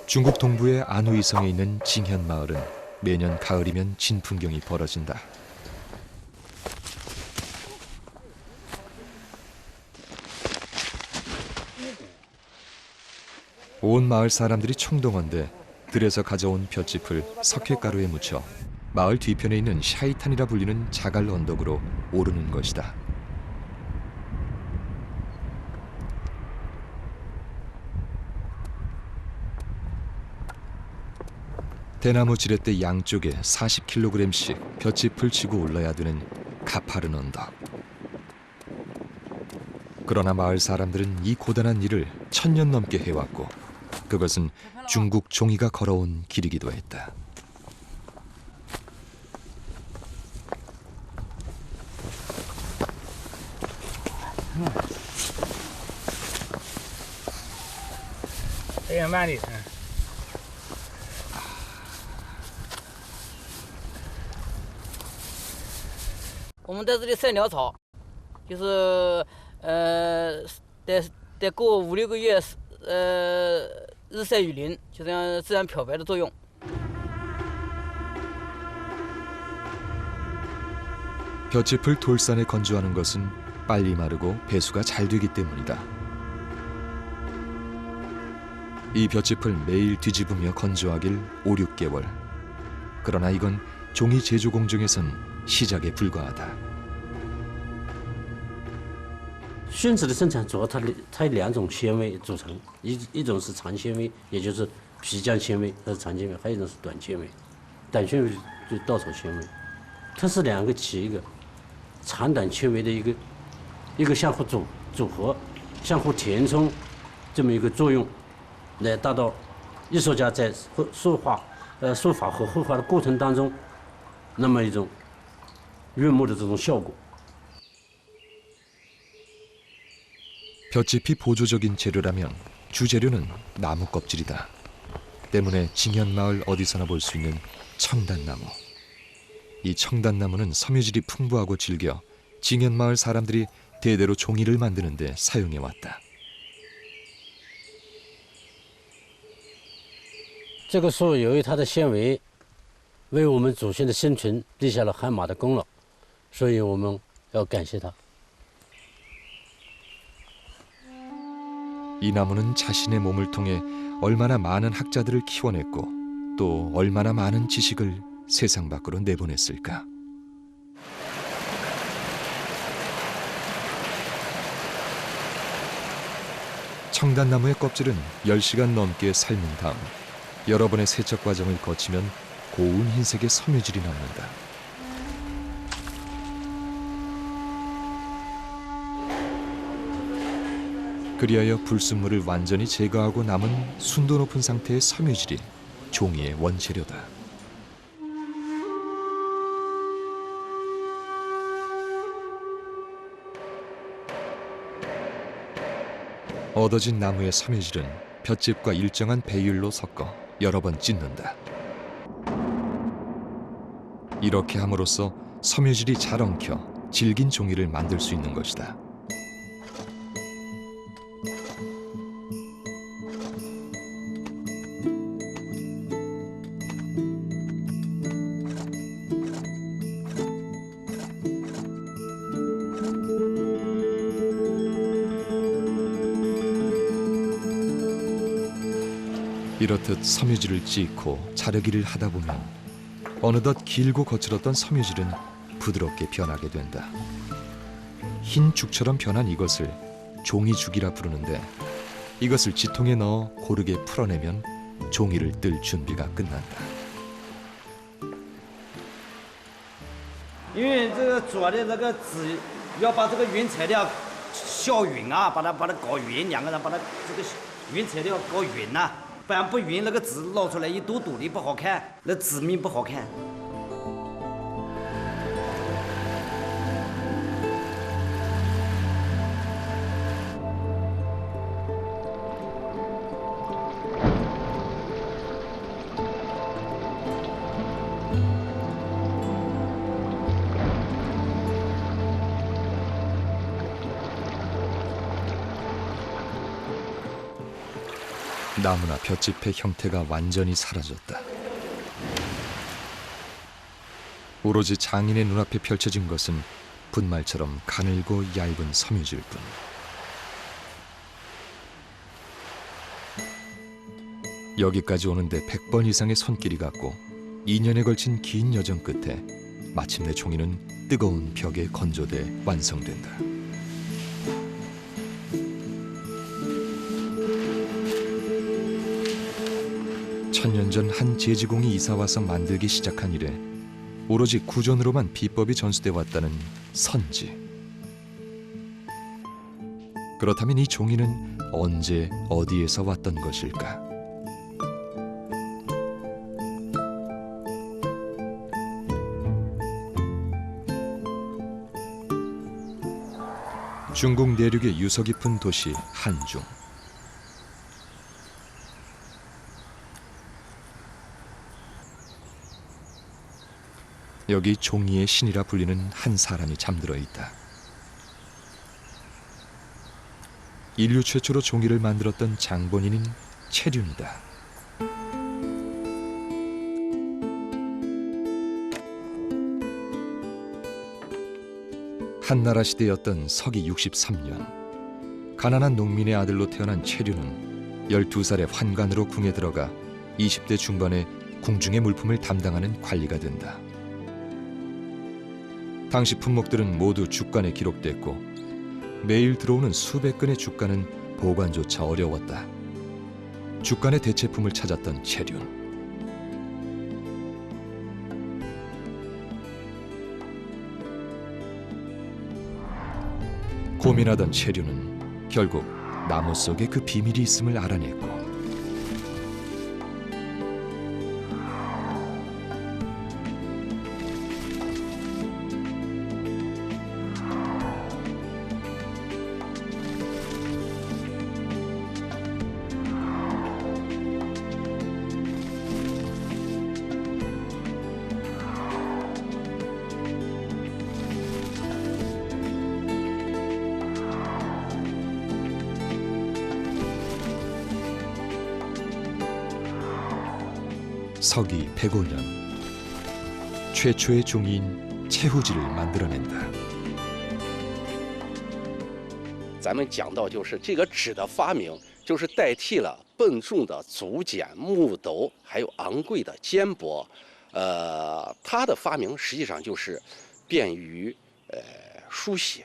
중국 동부의 안후이성에 있는 징현 마을은 매년 가을이면 진풍경이 벌어진다. 온 마을 사람들이 총동원돼 들에서 가져온 볏짚을 석회가루에 묻혀 마을 뒤편에 있는 샤이탄이라 불리는 자갈 언덕으로 오르는 것이다. 대나무 지렛대 양쪽에 40kg씩 볏짚을 치고 올라야 되는 가파른 언덕. 그러나 마을 사람들은 이 고단한 일을 1000년 넘게 해왔고 그것은 중국 종이가 걸어온 길이기도 했다.我们在这里晒鸟草，就是得过5、6个月，日晒雨淋，就这样自然漂白的作用。 볏짚을 돌산에 건조하는 것은 빨리 마르고 배수가 잘 되기 때문이다. 이 볏짚을 매일 뒤집으며 건조하길 5, 6개월. 그러나 이건 종이 제조 공정에선 시작에 불과하다. 宣纸的生产主要它以2种纤维组成，一种是长纤维，也就是皮浆纤维，它是长纤维；还有一种是短纤维，短纤维就是稻草纤维。它是2个起一个长短纤维的一个相互组合、相互填充这么一个作用，来达到艺术家在书法和绘画的过程当中，那么一种悦目的这种效果。 볏짚이 보조적인 재료라면 주재료는 나무 껍질이다. 때문에 징현 마을 어디서나 볼 수 있는 청단나무. 이 청단나무는 섬유질이 풍부하고 질겨 징현 마을 사람들이 대대로 종이를 만드는 데 사용해 왔다. 这个树由于它的纤维，为我们祖先的生存立下了汗马的功劳，所以我们要感谢它。 이 나무는 자신의 몸을 통해 얼마나 많은 학자들을 키워냈고 또 얼마나 많은 지식을 세상 밖으로 내보냈을까. 청단나무의 껍질은 10시간 넘게 삶은 다음 여러 번의 세척 과정을 거치면 고운 흰색의 섬유질이 남는다. 그리하여 불순물을 완전히 제거하고 남은 순도 높은 상태의 섬유질이 종이의 원재료다. 얻어진 나무의 섬유질은 볏짚과 일정한 배율로 섞어 여러 번 찢는다. 이렇게 함으로써 섬유질이 잘 엉켜 질긴 종이를 만들 수 있는 것이다. 이렇듯 섬유질을 찢고 자르기를 하다 보면 어느덧 길고 거칠었던 섬유질은 부드럽게 변하게 된다. 흰 죽처럼 변한 이것을 종이죽이라 부르는데 이것을 지통에 넣어 고르게 풀어내면 종이를 뜰 준비가 끝난다. 因为这个做的那个纸要把这个原材料削匀啊，把它搞匀，2个人把它这个原材料搞匀呐、不然不匀那个纸捞出来一堵堵的不好看，那纸面不好看。 나무나 볏짚의 형태가 완전히 사라졌다. 오로지 장인의 눈앞에 펼쳐진 것은 분말처럼 가늘고 얇은 섬유질 뿐. 여기까지 오는데 100번 이상의 손길이 갔고 2년에 걸친 긴 여정 끝에 마침내 종이는 뜨거운 벽에 건조돼 완성된다. 천년 전 한 제지공이 이사와서 만들기 시작한 이래 오로지 구전으로만 비법이 전수돼 왔다는 선지. 그렇다면 이 종이는 언제 어디에서 왔던 것일까? 중국 내륙의 유서 깊은 도시 한중. 여기 종이의 신이라 불리는 한 사람이 잠들어 있다. 인류 최초로 종이를 만들었던 장본인인 채륜이다. 한나라 시대였던 서기 63년, 가난한 농민의 아들로 태어난 채륜은 12살의 환관으로 궁에 들어가 20대 중반에 궁중의 물품을 담당하는 관리가 된다. 당시 품목들은 모두 주간에 기록됐고 매일 들어오는 수백 건의 주간은 보관조차 어려웠다. 주간의 대체품을 찾았던 채륜. 고민하던 채륜은 결국 나무 속에 그 비밀이 있음을 알아냈고 서기 105년 최초의 종이인 채후지를 만들어낸다. 咱们讲到就是这个纸的发明，就是代替了笨重的竹简、木斗，还有昂贵的缣帛。它的发明实际上就是便于书写，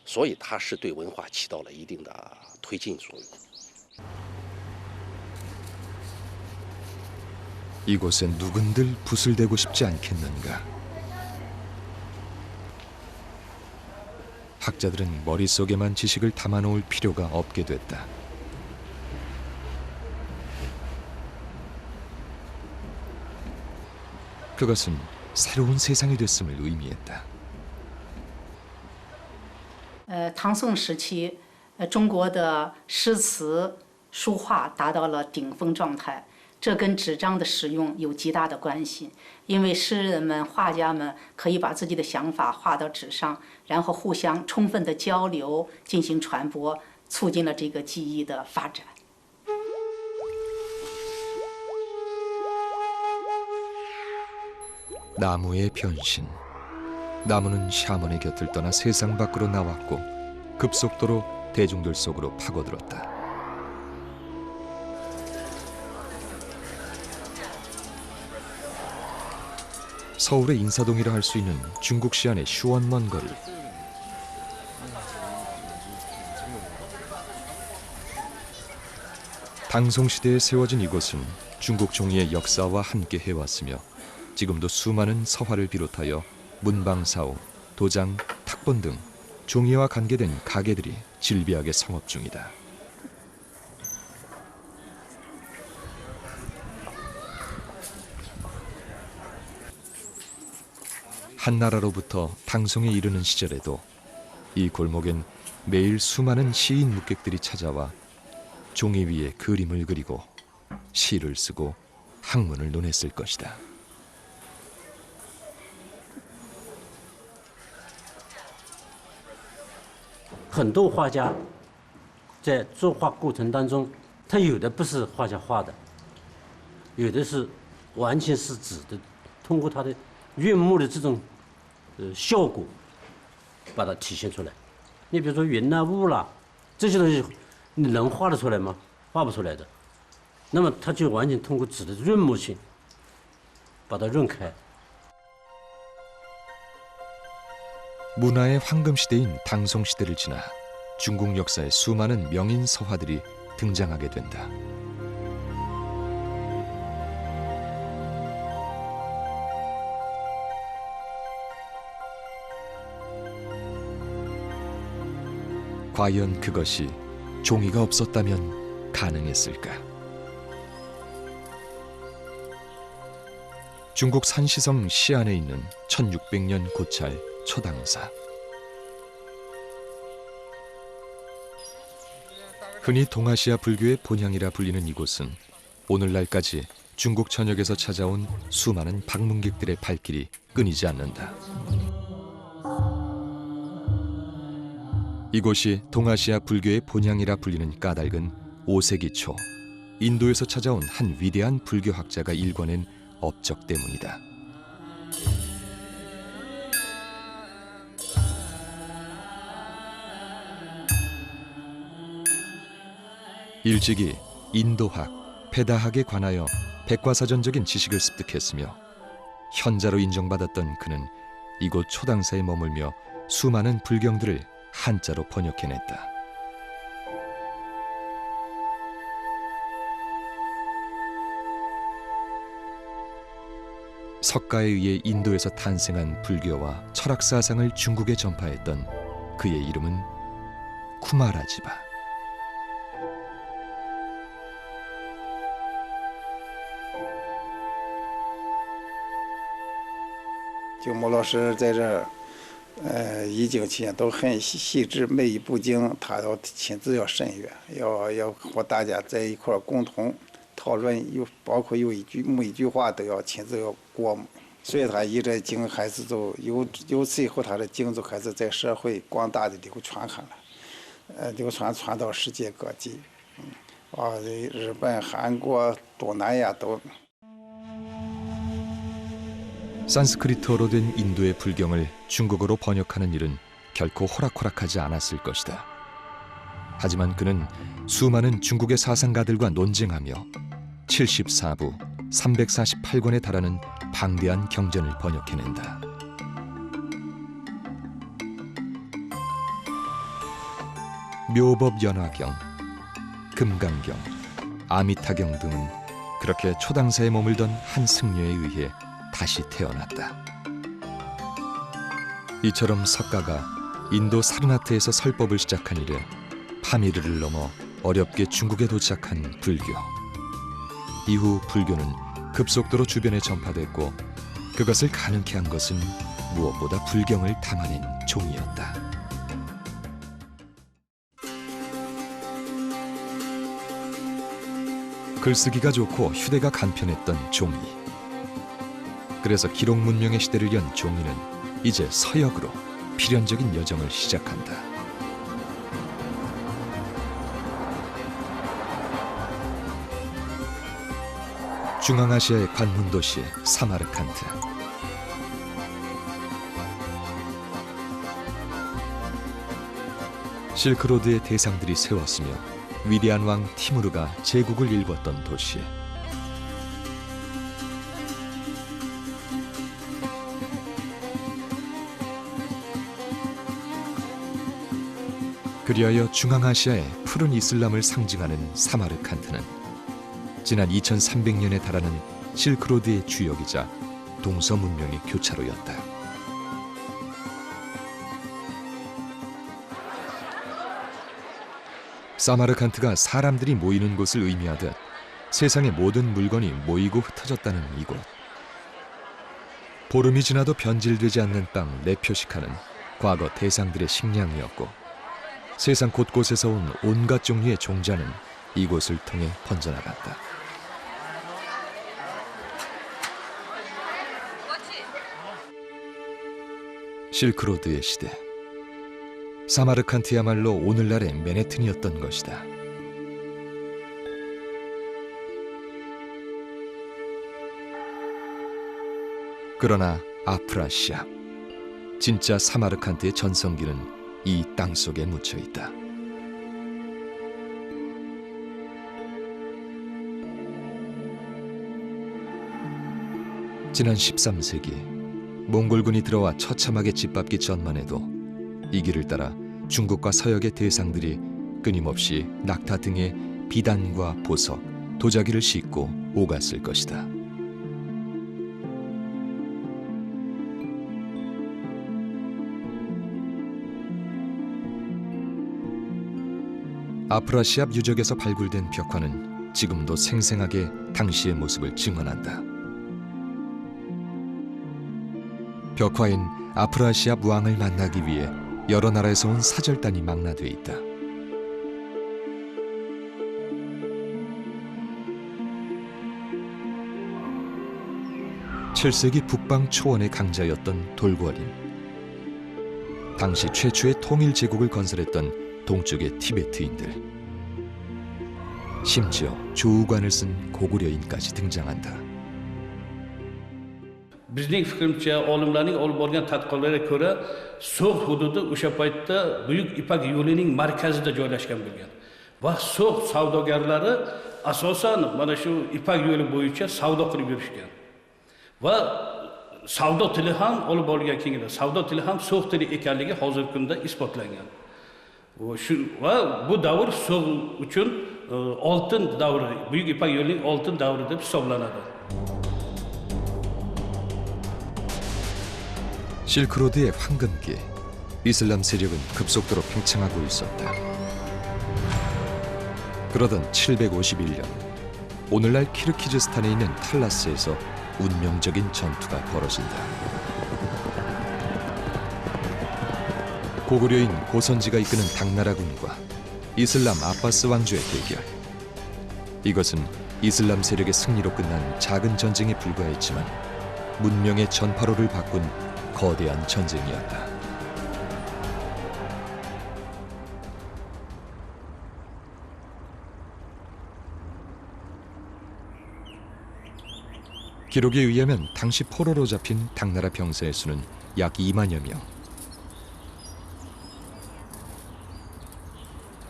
所以它是对文化起到了一定的推进作用。 이곳에 누군들 붓을 대고 싶지 않겠는가. 학자들은 머릿속에만 지식을 담아놓을 필요가 없게 됐다. 그것은 새로운 세상이 됐음을 의미했다. 唐宋时期，中国的诗词书画达到了顶峰状态。 这跟纸张的使用有极大的关系，因为诗人们、画家们可以把自己的想法画到纸上，然后互相充分的交流，进行传播，促进了这个技艺的发展。 나무의 변신. 나무는 샤먼의 곁을 떠나 세상 밖으로 나왔고 급속도로 대중들 속으로 파고들었다. 서울의 인사동이라 할 수 있는 중국 시안의 슈원먼 거리. 당송시대에 세워진 이곳은 중국 종이의 역사와 함께 해왔으며 지금도 수많은 서화를 비롯하여 문방사오, 도장, 탁본 등 종이와 관계된 가게들이 질비하게 성업 중이다. 한나라로부터 당송에 이르는 시절에도 이 골목엔 매일 수많은 시인 묵객들이 찾아와 종이 위에 그림을 그리고 시를 쓰고 학문을 논했을 것이다. 很多画家在作画过程当中它有的不是画家画的，有的是完全是纸的，通过它的韵木的这种效果，把它体现出来。你比如说云啦、雾啦这些东西，你能画得出来吗？画不出来的。那么它就完全通过纸的润木性，把它润开。 문화의 황금 시대인 당송 시대를 지나 중국 역사에 수많은 명인 서화들이 등장하게 된다. 과연 그것이 종이가 없었다면 가능했을까? 중국 산시성 시안에 있는 1600년 고찰 초당사. 흔히 동아시아 불교의 본향이라 불리는 이곳은 오늘날까지 중국 전역에서 찾아온 수많은 방문객들의 발길이 끊이지 않는다. 이곳이 동아시아 불교의 본향이라 불리는 까닭은 5세기 초 인도에서 찾아온 한 위대한 불교학자가 일궈낸 업적 때문이다. 일찍이 인도학, 베다학에 관하여 백과사전적인 지식을 습득했으며 현자로 인정받았던 그는 이곳 초당사에 머물며 수많은 불경들을 한자로 번역해냈다. 석가에 의해 인도에서 탄생한 불교와 철학 사상을 중국에 전파했던 그의 이름은 쿠마라지바. 就穆老师在这译经期间都很细致，每一部经他都亲自要审阅，要和大家在一块儿共同讨论，包括每一句话都要亲自要过。所以他译这经还是就由此以后，他的经就开始在社会广大的流传开了，流传到世界各地，日本、韩国、东南亚都。 산스크리트어로 된 인도의 불경을 중국어로 번역하는 일은 결코 호락호락하지 않았을 것이다. 하지만 그는 수많은 중국의 사상가들과 논쟁하며 74부, 348권에 달하는 방대한 경전을 번역해낸다. 묘법연화경, 금강경, 아미타경 등은 그렇게 초당사에 머물던 한 승려에 의해 다시 태어났다. 이처럼 석가가 인도 사르나트에서 설법을 시작한 이래 파미르를 넘어 어렵게 중국에 도착한 불교. 이후 불교는 급속도로 주변에 전파됐고 그것을 가능케 한 것은 무엇보다 불경을 담아낸 종이었다. 글쓰기가 좋고 휴대가 간편했던 종이. 그래서 기록 문명의 시대를 연 종이는 이제 서역으로 필연적인 여정을 시작한다. 중앙아시아의 관문도시 사마르칸트. 실크로드의 대상들이 세웠으며 위대한 왕 티무르가 제국을 일궜던 도시. 그리하여 중앙아시아의 푸른 이슬람을 상징하는 사마르칸트는 지난 2300년에 달하는 실크로드의 주역이자 동서 문명의 교차로였다. 사마르칸트가 사람들이 모이는 곳을 의미하듯 세상의 모든 물건이 모이고 흩어졌다는 이곳. 보름이 지나도 변질되지 않는 빵 레표시카는 과거 대상들의 식량이었고 세상 곳곳에서 온 온갖 종류의 종자는 이곳을 통해 번져나갔다. 실크로드의 시대. 사마르칸트야말로 오늘날의 맨해튼이었던 것이다. 그러나 아프라시아, 진짜 사마르칸트의 전성기는 이 땅속에 묻혀 있다. 지난 13세기 몽골군이 들어와 처참하게 짓밟기 전만 해도 이 길을 따라 중국과 서역의 대상들이 끊임없이 낙타 등의 비단과 보석, 도자기를 싣고 오갔을 것이다. 아프라시아 유적에서 발굴된 벽화는 지금도 생생하게 당시의 모습을 증언한다. 벽화엔 아프라시아 왕을 만나기 위해 여러 나라에서 온 사절단이 망라돼 있다. 7세기 북방 초원의 강자였던 돌궐인, 당시 최초의 통일 제국을 건설했던 동쪽의 티베트인들, 심지어 조우관을 쓴 고구려인까지 등장한다. Bizning fikrimcha, olimlarning olib borgan tadqiqotlariga ko'ra, So'g' hududi o'sha paytda Buyuk Ipak yo'lining markazida joylashgan bo'lgan. Va So'g' savdogarlari asosan mana shu Ipak yo'li bo'yicha savdo qilib yurishgan. Va savdo tili ham olib borgan kenglar. Savdo tili ham So'g' tili ekanligi hozirgi kunda isbotlangan. Va bu davr So'g' uchun oltin davri, Buyuk Ipak yo'lining oltin davri deb hisoblanadi. 실크로드의 황금기, 이슬람 세력은 급속도로 팽창하고 있었다. 그러던 751년, 오늘날 키르기즈스탄에 있는 탈라스에서 운명적인 전투가 벌어진다. 고구려인 고선지가 이끄는 당나라군과 이슬람 아바스 왕조의 대결. 이것은 이슬람 세력의 승리로 끝난 작은 전쟁에 불과했지만 문명의 전파로를 바꾼 거대한 전쟁이었다. 기록에 의하면 당시 포로로 잡힌 당나라 병사의 수는 약 2만여 명.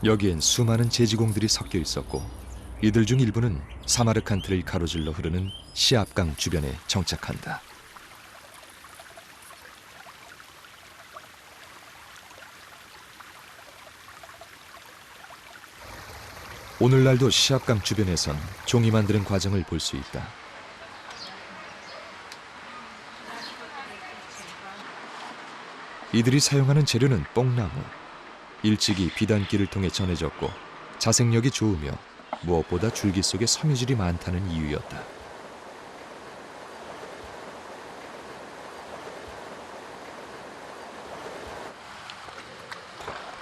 여기엔 수많은 제지공들이 섞여 있었고 이들 중 일부는 사마르칸트를 가로질러 흐르는 시압강 주변에 정착한다. 오늘날도 시압강 주변에선 종이 만드는 과정을 볼 수 있다. 이들이 사용하는 재료는 뽕나무. 일찍이 비단길을 통해 전해졌고 자생력이 좋으며 무엇보다 줄기 속에 섬유질이 많다는 이유였다.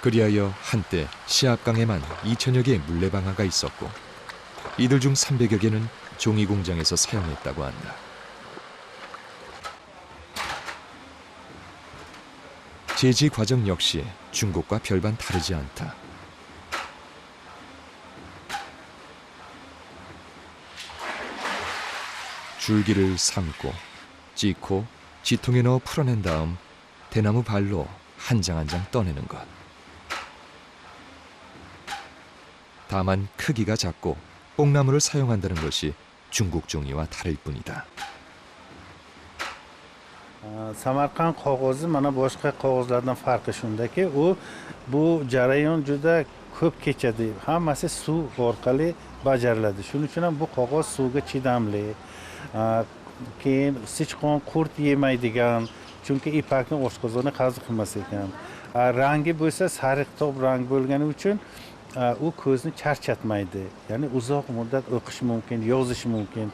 그리하여 한때 시압강에만 2천여 개의 물레방아가 있었고 이들 중 300여 개는 종이 공장에서 사용했다고 한다. 제지 과정 역시 중국과 별반 다르지 않다. 줄기를 삶고 찢고 지통에 넣어 풀어낸 다음 대나무 발로 한 장 한 장 떠내는 것. 다만 크기가 작고 뽕나무를 사용한다는 것이 중국 종이와 다를 뿐이다. Samarqand qog'ozi mana boshqa qog'ozlardan farqi shundaki, u bu jarayon juda ko'p kechadi. Hammasi suv orqali bajariladi. Shuning uchun ham bu qog'oz suvga chidamli. Keyin sichqon, qurt yemaydigan, chunki ipakni oshqozoni qazi qilmas ekan. Rangi bo'lsa sariqtob rang bo'lgani uchun u ko'zni charchatmaydi. Ya'ni uzoq muddat o'qish mumkin, yozish mumkin.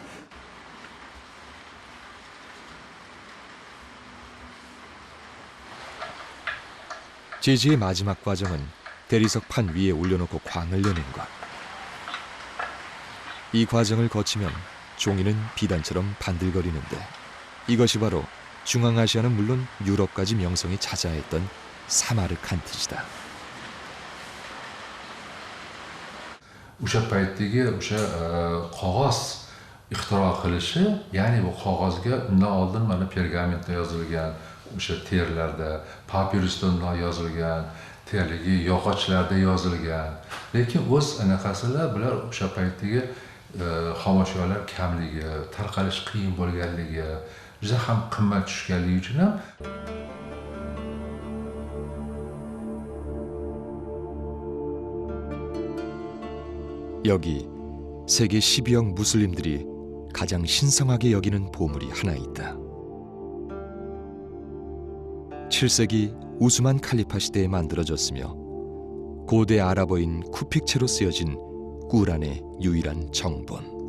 제지의 마지막 과정은 대리석 판 위에 올려놓고 광을 내는 것. 이 과정을 거치면 종이는 비단처럼 반들거리는데 이것이 바로 중앙아시아는 물론 유럽까지 명성이 자자했던 사마르칸트시다. o'sha paytdagi o'sha qog'oz ixtiro qilishi, ya'ni bu qog'ozga undan oldin mana pergamentda yozilgan, o'sha terlarda, papirusda undan yozilgan, terligi yog'ochlarda yozilgan. Lekin o'z anaqasilar bular o'sha paytdagi xomashyolar kamligi, tarqalish qiyin bo'lganligi, juda ham qimmat tushganligi uchun ham 여기 세계 12억 무슬림들이 가장 신성하게 여기는 보물이 하나 있다. 7세기 우스만 칼리파 시대에 만들어졌으며 고대 아랍어인 쿠픽체로 쓰여진 꾸란의 유일한 정본.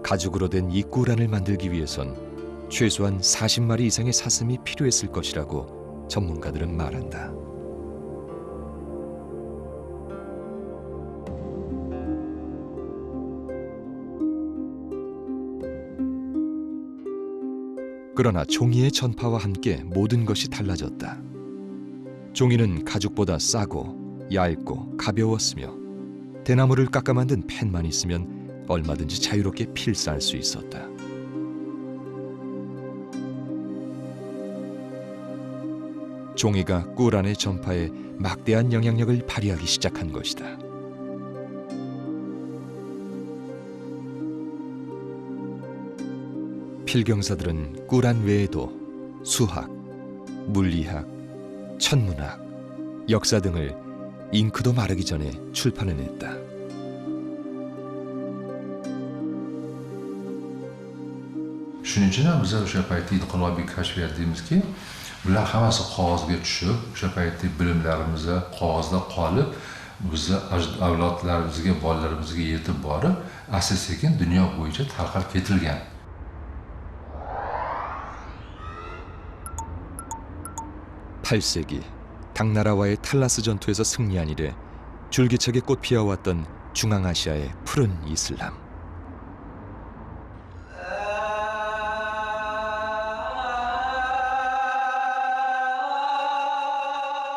가죽으로 된 이 꾸란을 만들기 위해선 최소한 40마리 이상의 사슴이 필요했을 것이라고 전문가들은 말한다. 그러나 종이의 전파와 함께 모든 것이 달라졌다. 종이는 가죽보다 싸고 얇고 가벼웠으며 대나무를 깎아 만든 펜만 있으면 얼마든지 자유롭게 필사할 수 있었다. 종이가 꾸란의 전파에 막대한 영향력을 발휘하기 시작한 것이다. 필경사들은 꾸란 외에도 수학, 물리학, 천문학, 역사 등을 잉크도 마르기 전에 출판해냈다. shuning uchun ham biz o'sha paytda inqilobiy kashfiyot deymizki, bular hammasi qog'ozga tushib, o'sha paytda bilimlarimiz qog'ozda qolib, bizni avlodlarimizga, bolalarimizga yetib borib, asta-sekin dunyo bo'yicha tarqalib ketilgan. 8세기 당나라와의 탈라스 전투에서 승리한 이래 줄기차게 꽃피어왔던 중앙아시아의 푸른 이슬람.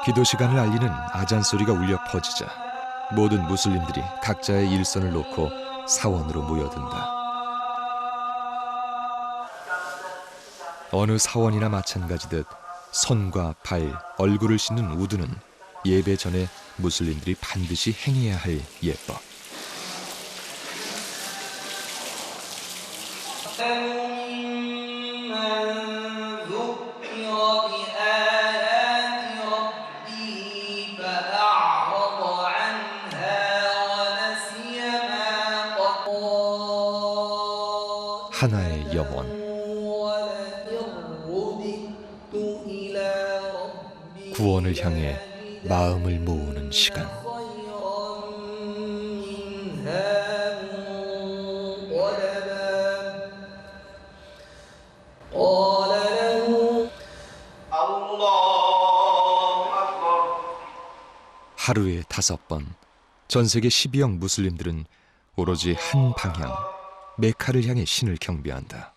기도 시간을 알리는 아잔 소리가 울려 퍼지자 모든 무슬림들이 각자의 일선을 놓고 사원으로 모여든다. 어느 사원이나 마찬가지듯 손과 발, 얼굴을 씻는 우두는 예배 전에 무슬림들이 반드시 행해야 할 예법. 하나의 영혼. 구원을 향해 마음을 모으는 시간. 하루에 5번 전 세계 12억 무슬림들은 오로지 한 방향, 메카를 향해 신을 경배한다.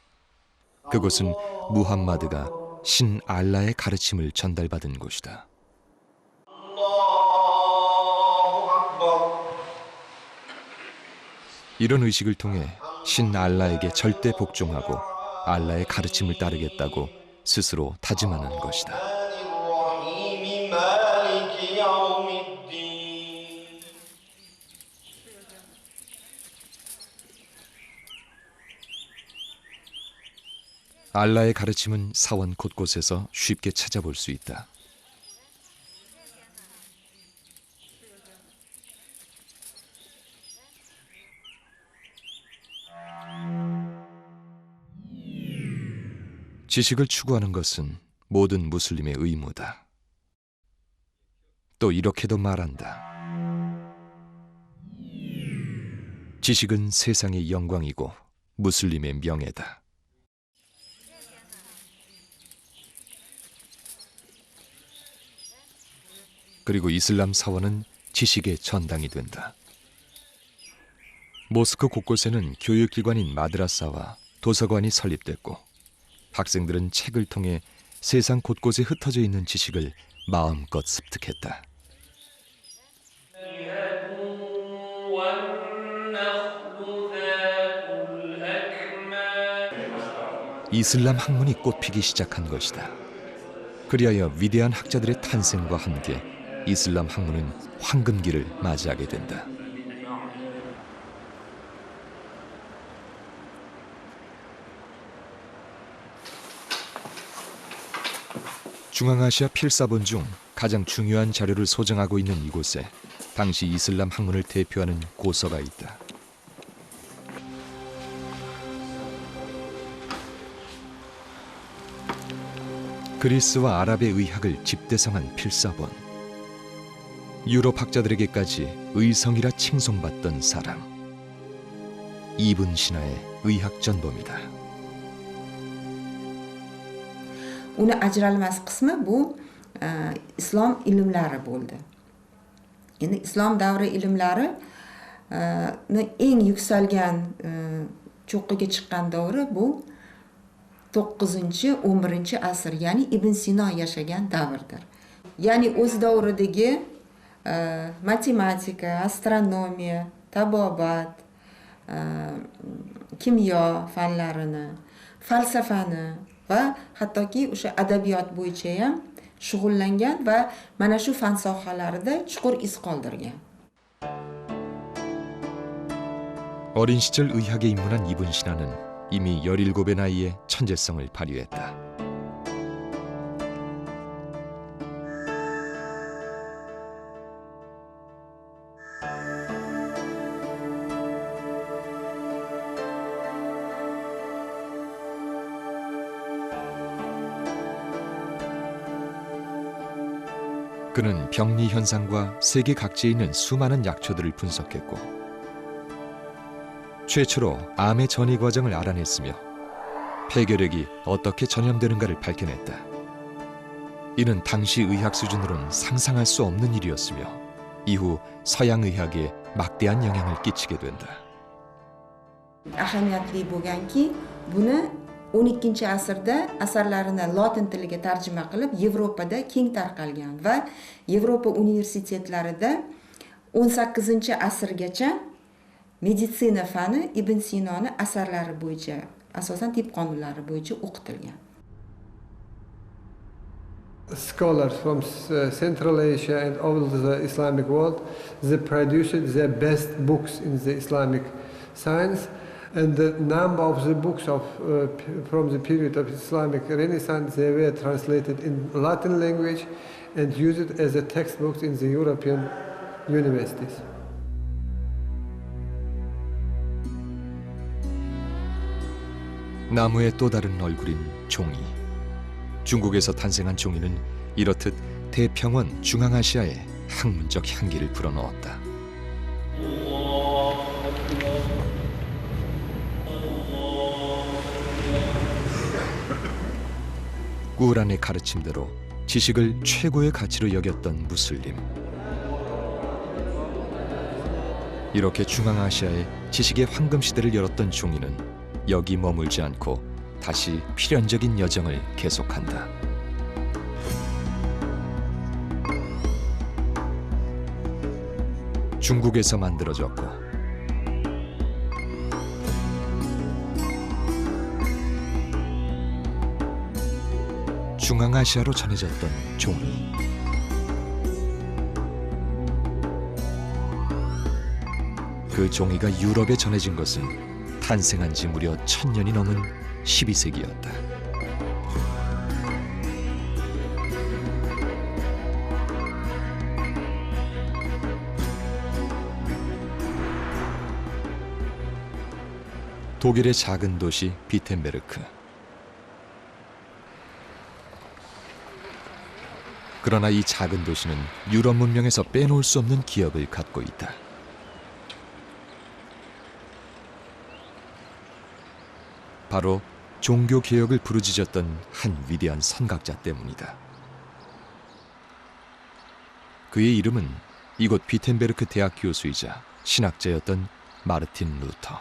그곳은 무함마드가 신 알라의 가르침을 전달받은 곳이다. 이런 의식을 통해 신 알라에게 절대 복종하고 알라의 가르침을 따르겠다고 스스로 다짐하는 것이다. 알라의 가르침은 사원 곳곳에서 쉽게 찾아볼 수 있다. 지식을 추구하는 것은 모든 무슬림의 의무다. 또 이렇게도 말한다. 지식은 세상의 영광이고 무슬림의 명예다. 그리고 이슬람 사원은 지식의 전당이 된다. 모스크 곳곳에는 교육기관인 마드라사와 도서관이 설립됐고 학생들은 책을 통해 세상 곳곳에 흩어져 있는 지식을 마음껏 습득했다. 이슬람 학문이 꽃피기 시작한 것이다. 그리하여 위대한 학자들의 탄생과 함께 이슬람 학문은 황금기를 맞이하게 된다. 중앙아시아 필사본 중 가장 중요한 자료를 소장하고 있는 이곳에 당시 이슬람 학문을 대표하는 고서가 있다. 그리스와 아랍의 의학을 집대성한 필사본. 유럽 학자들에게까지 의성이라 칭송받던 사람. 이븐 시나의 의학 전범이다. Uni ajralmas qismi bu islom ilmlari bo'ldi. Endi islom davri ilmlari eng yuksalgan cho'qqiga chiqqan davri bu 9-11 asr, ya'ni Ibn Sino yashagan davrdir. Ya'ni o'z davridagi matematika, astronomiya, tabobat, kimyo fanlarini, falsafani va hattoki o'sha adabiyot bo'yicha ham shug'ullangan va mana shu fan sohalarida chuqur iz qoldirgan. 어린 시절 의학에 입문한 이븐 시나는 이미 17의 나이에 천재성을 발휘했다. 그는 병리 현상과 세계 각지에 있는 수많은 약초들을 분석했고 최초로 암의 전이 과정을 알아냈으며 폐결핵이 어떻게 전염되는가를 밝혀냈다. 이는 당시 의학 수준으로는 상상할 수 없는 일이었으며 이후 서양 의학에 막대한 영향을 끼치게 된다. Ahamiyatli bo'lganki, buni 12-asrda asarlarini lotin tiliga tarjima qilib Yevropada keng tarqalgan va Yevropa universitetlarida 18-asrgacha meditsina fani Ibn Sinoni asarlari bo'yicha, asosan tib qonunlari bo'yicha o'qitilgan. Scholars from Central Asia and all the Islamic world, they produced the best books in the Islamic science, and the number of the books from the period of Islamic Renaissance, they were translated in Latin language and used as a textbooks in the European universities. 나무의 또 다른 얼굴인 종이. 중국에서 탄생한 종이는 이렇듯 대평원 중앙아시아에 학문적 향기를 불어넣었다. 꾸란의 가르침대로 지식을 최고의 가치로 여겼던 무슬림. 이렇게 중앙아시아에 지식의 황금시대를 열었던 종이는 여기 머물지 않고 다시 필연적인 여정을 계속한다. 중국에서 만들어졌고 중앙아시아로 전해졌던 종이. 그 종이가 유럽에 전해진 것은 탄생한 지 무려 1000년이 넘은 12세기였다. 독일의 작은 도시 비텐베르크. 그러나 이 작은 도시는 유럽 문명에서 빼놓을 수 없는 기억을 갖고 있다. 바로 종교 개혁을 부르짖었던 한 위대한 선각자 때문이다. 그의 이름은 이곳 비텐베르크 대학 교수이자 신학자였던 마르틴 루터.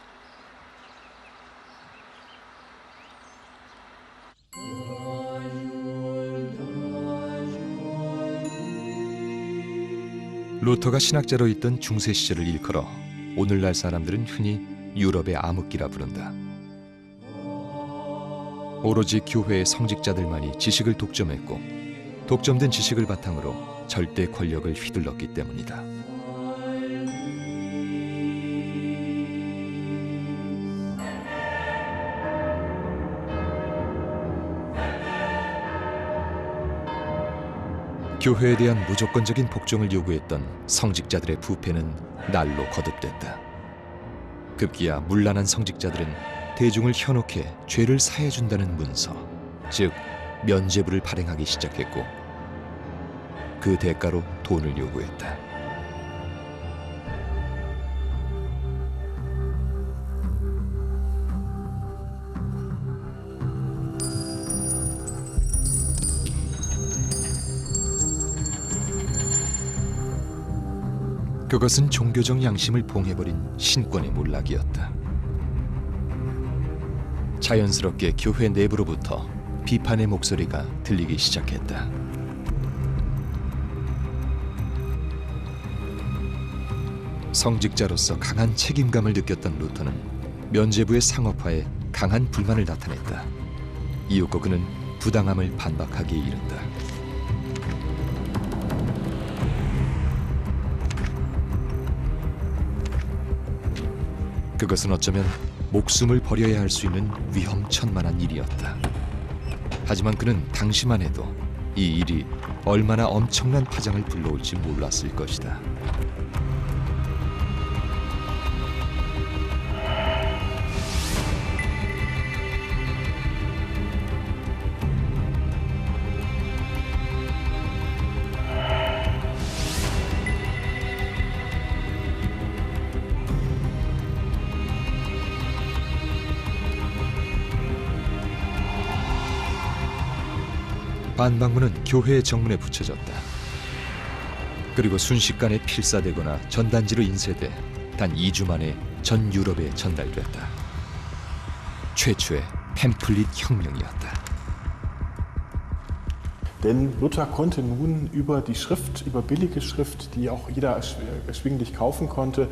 루터가 신학자로 있던 중세 시절을 일컬어 오늘날 사람들은 흔히 유럽의 암흑기라 부른다. 오로지 교회의 성직자들만이 지식을 독점했고 독점된 지식을 바탕으로 절대 권력을 휘둘렀기 때문이다. 교회에 대한 무조건적인 복종을 요구했던 성직자들의 부패는 날로 거듭됐다. 급기야 문란한 성직자들은 대중을 현혹해 죄를 사해준다는 문서, 즉 면죄부를 발행하기 시작했고 그 대가로 돈을 요구했다. 그것은 종교적 양심을 봉해버린 신권의 몰락이었다. 자연스럽게 교회 내부로부터 비판의 목소리가 들리기 시작했다. 성직자로서 강한 책임감을 느꼈던 루터는 면죄부의 상업화에 강한 불만을 나타냈다. 이윽고 그는 부당함을 반박하기에 이른다. 그것은 어쩌면 목숨을 버려야 할 수 있는 위험천만한 일이었다. 하지만 그는 당시만 해도 이 일이 얼마나 엄청난 파장을 불러올지 몰랐을 것이다. 반박문은 교회의 정문에 붙여졌다. 그리고 순식간에 필사되거나 전단지로 인쇄돼 단 2주 만에 전 유럽에 전달됐다. 최초의 팸플릿 혁명이었다. Denn Luther konnte nun über die Schrift, über billige Schrift, die auch jeder erschwinglich kaufen konnte,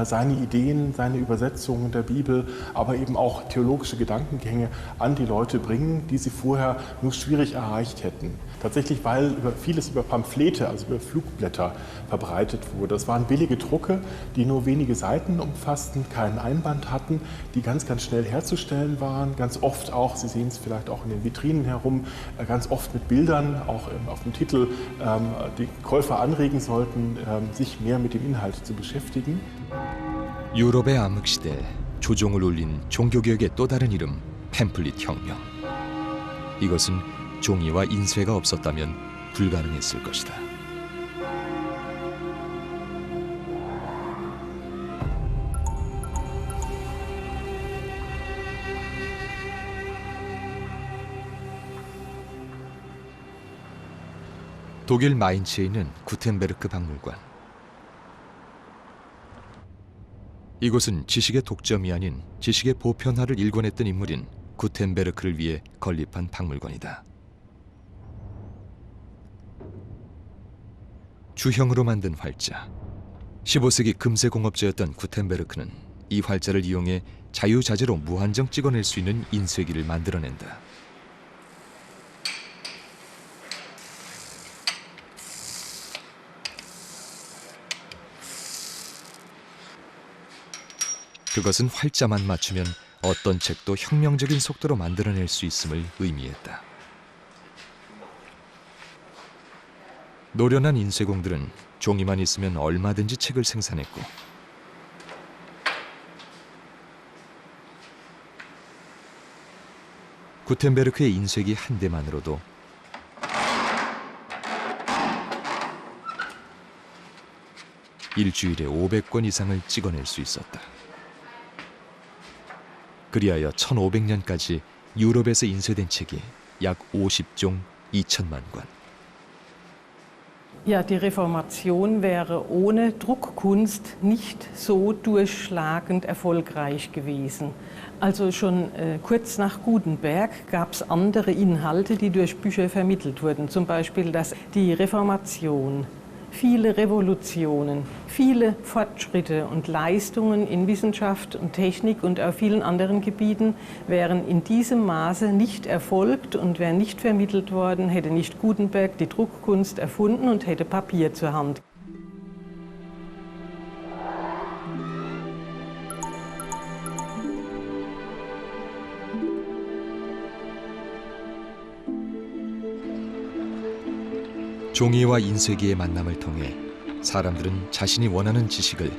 seine Ideen, seine Übersetzungen der Bibel, aber eben auch theologische Gedankengänge an die Leute bringen, die sie vorher nur schwierig erreicht hätten. Tatsächlich, weil vieles über Pamphlete, also über Flugblätter verbreitet wurde. Das waren billige Drucke, die nur wenige Seiten umfassten, keinen Einband hatten, die ganz, ganz schnell herzustellen waren, ganz oft auch, Sie sehen es vielleicht auch in den Vitrinen herum, ganz oft mit Bildern, auch auf dem Titel, die Käufer anregen sollten, sich mehr mit dem Inhalt zu beschäftigen. 유럽의 암흑시대에 조종을 울린 종교개혁의 또 다른 이름, 팸플릿 혁명. 이것은 종이와 인쇄가 없었다면 불가능했을 것이다. 독일 마인츠에 있는 구텐베르크 박물관. 이곳은 지식의 독점이 아닌 지식의 보편화를 일궈냈던 인물인 구텐베르크를 위해 건립한 박물관이다. 주형으로 만든 활자. 15세기 금세 공업자였던 구텐베르크는 이 활자를 이용해 자유자재로 무한정 찍어낼 수 있는 인쇄기를 만들어낸다. 그것은 활자만 맞추면 어떤 책도 혁명적인 속도로 만들어낼 수 있음을 의미했다. 노련한 인쇄공들은 종이만 있으면 얼마든지 책을 생산했고 구텐베르크의 인쇄기 한 대만으로도 일주일에 500권 이상을 찍어낼 수 있었다. 그리하여 1500년까지 유럽에서 인쇄된 책이 약 50종 2천만 권. Ja, die Reformation wäre ohne Druckkunst nicht so durchschlagend erfolgreich gewesen. Also schon kurz nach Gutenberg gab es andere Inhalte, die durch Bücher vermittelt wurden. Zum Beispiel, dass die Reformation viele Revolutionen, viele Fortschritte und Leistungen in Wissenschaft und Technik und auf vielen anderen Gebieten wären in diesem Maße nicht erfolgt und wären nicht vermittelt worden, hätte nicht Gutenberg die Druckkunst erfunden und hätte Papier zur Hand. 종이와 인쇄기의 만남을 통해 사람들은 자신이 원하는 지식을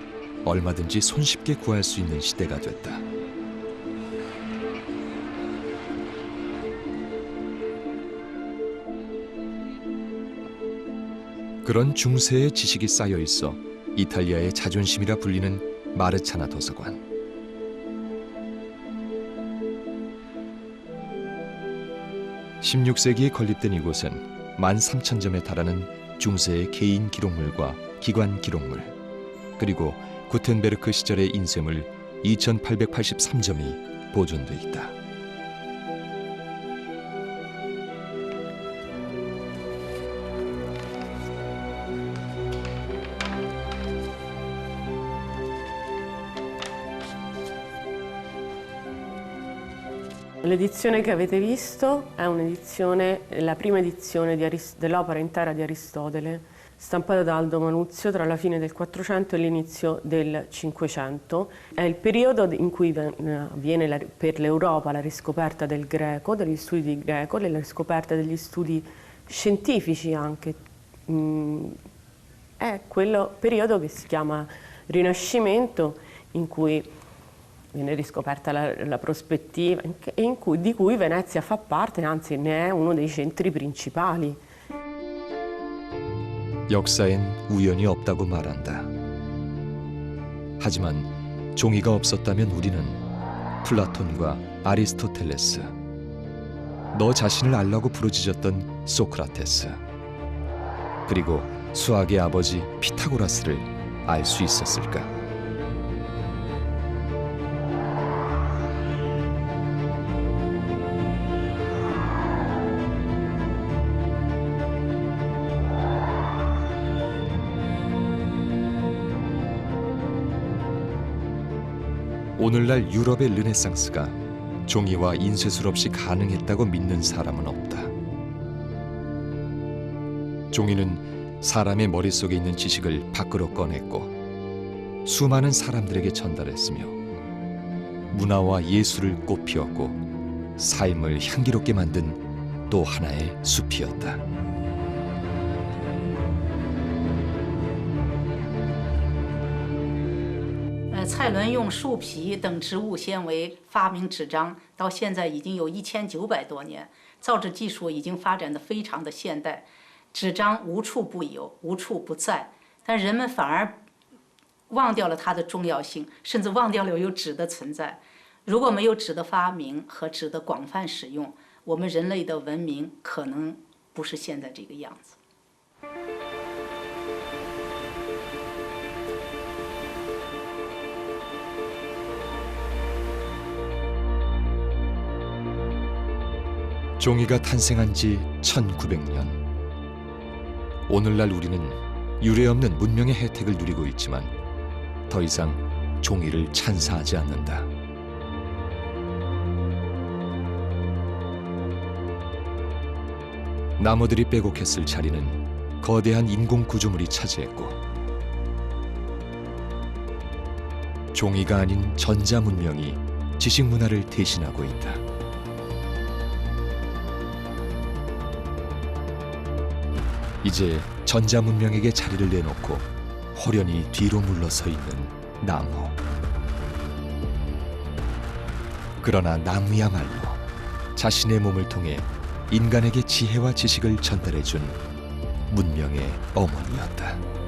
얼마든지 손쉽게 구할 수 있는 시대가 됐다. 그런 중세의 지식이 쌓여 있어 이탈리아의 자존심이라 불리는 마르차나 도서관. (16세기에) 건립된 이곳은 13,000점에 달하는 중세의 개인 기록물과 기관 기록물, 그리고 구텐베르크 시절의 인쇄물 2,883점이 보존돼 있다. L'edizione che avete visto è un'edizione, la prima edizione dell'opera intera di Aristotele, stampata da Aldo Manuzio tra la fine del 400 e l'inizio del 500. È il periodo in cui avviene per l'Europa la riscoperta del greco, degli studi di greco, la riscoperta degli studi scientifici anche. È quello periodo che si chiama Rinascimento, in cui viene riscoperta la prospettiva di cui Venezia fa parte, anzi ne è uno dei centri principali. 역사엔 우연이 없다고 말한다. 하지만 종이가 없었다면 우리는 플라톤과 아리스토텔레스, 너 자신을 알라고 부르짖었던 소크라테스, 그리고 수학의 아버지 피타고라스를 알 수 있었을까? 오늘날 유럽의 르네상스가 종이와 인쇄술 없이 가능했다고 믿는 사람은 없다. 종이는 사람의 머릿속에 있는 지식을 밖으로 꺼냈고 수많은 사람들에게 전달했으며 문화와 예술을 꽃피웠고 삶을 향기롭게 만든 또 하나의 숲이었다. 蔡伦用树皮等植物纤维发明纸张，到现在已经有1900多年，造纸技术已经发展得非常的现代，纸张无处不有，无处不在，但人们反而忘掉了它的重要性，甚至忘掉了有纸的存在。如果没有纸的发明和纸的广泛使用，我们人类的文明可能不是现在这个样子。 종이가 탄생한 지 1900년. 오늘날 우리는 유례없는 문명의 혜택을 누리고 있지만 더 이상 종이를 찬사하지 않는다. 나무들이 빼곡했을 자리는 거대한 인공 구조물이 차지했고 종이가 아닌 전자 문명이 지식 문화를 대신하고 있다. 이제 전자 문명에게 자리를 내놓고 호련히 뒤로 물러서 있는 나무. 그러나 나무야말로 자신의 몸을 통해 인간에게 지혜와 지식을 전달해준 문명의 어머니였다.